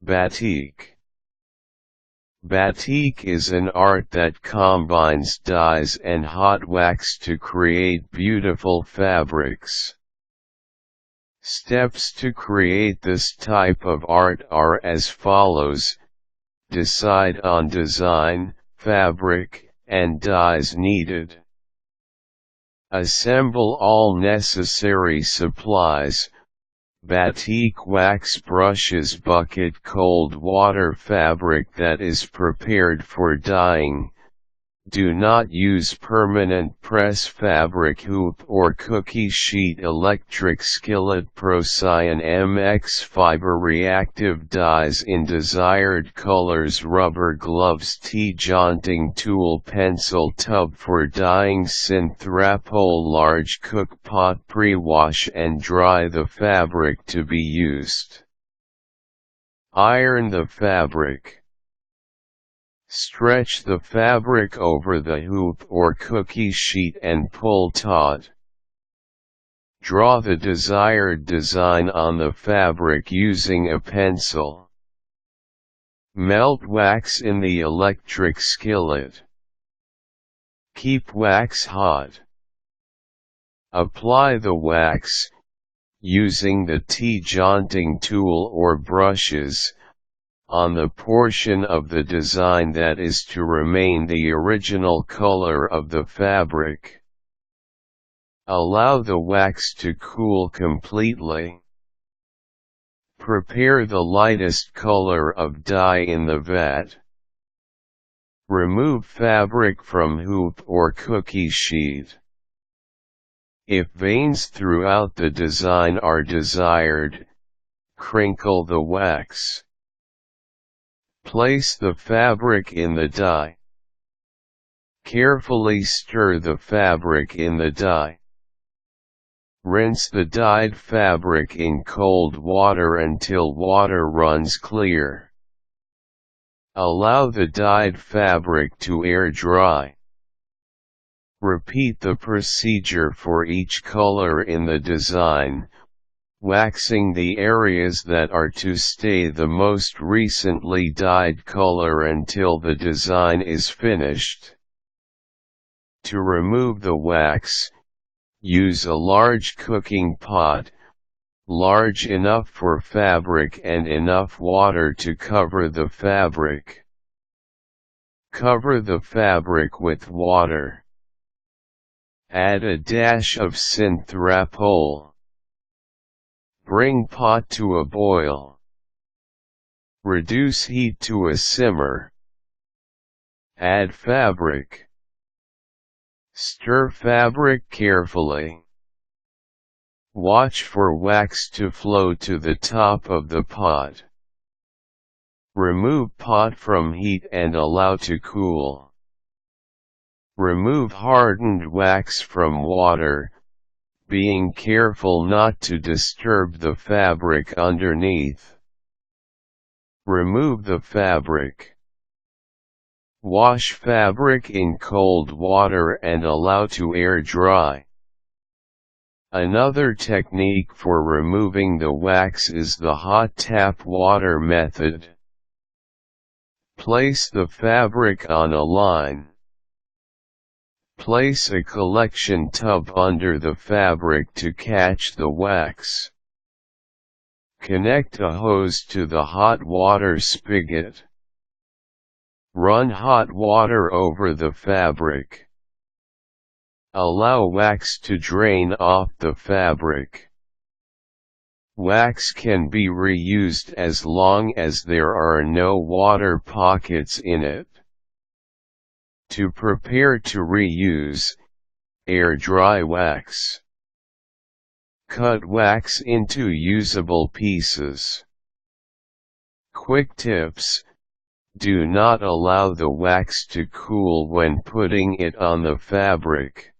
Batik. Batik is an art that combines dyes and hot wax to create beautiful fabrics. Steps to create this type of art are as follows: decide on design, fabric, and dyes needed. Assemble all necessary supplies: Batik wax brushes, bucket cold water fabric that is prepared for dyeing. Do not use permanent press fabric hoop or cookie sheet. Electric skillet. Procion MX Fiber-Reactive Dyes in desired colors. Rubber gloves. Tjanting tool. Pencil tub for dyeing. Synthrapol Large cook pot. Pre-wash and dry the fabric to be used. Iron the fabric. Stretch the fabric over the hoop or cookie sheet and pull taut. Draw the desired design on the fabric using a pencil. Melt wax in the electric skillet. Keep wax hot. Apply the wax, using the Tjanting tool or brushes, on the portion of the design that is to remain the original color of the fabric. Allow the wax to cool completely. Prepare the lightest color of dye in the vat. Remove fabric from hoop or cookie sheet. If veins throughout the design are desired, crinkle the wax. Place the fabric in the dye. Carefully stir the fabric in the dye. Rinse the dyed fabric in cold water until water runs clear. Allow the dyed fabric to air dry. Repeat the procedure for each color in the design, waxing the areas that are to stay the most recently dyed color until the design is finished. To remove the wax, use a large cooking pot, large enough for fabric and enough water to cover the fabric. Cover the fabric with water. Add a dash of Synthrapol. Bring pot to a boil. Reduce heat to a simmer. Add fabric. Stir fabric carefully. Watch for wax to flow to the top of the pot. Remove pot from heat and allow to cool. Remove hardened wax from water, being careful not to disturb the fabric underneath. Remove the fabric. Wash fabric in cold water and allow to air dry. Another technique for removing the wax is the hot tap water method. Place the fabric on a line. Place a collection tub under the fabric to catch the wax. Connect a hose to the hot water spigot. Run hot water over the fabric. Allow wax to drain off the fabric. Wax can be reused as long as there are no water pockets in it. To prepare to reuse, air dry wax. Cut wax into usable pieces. Quick tips: do not allow the wax to cool when putting it on the fabric.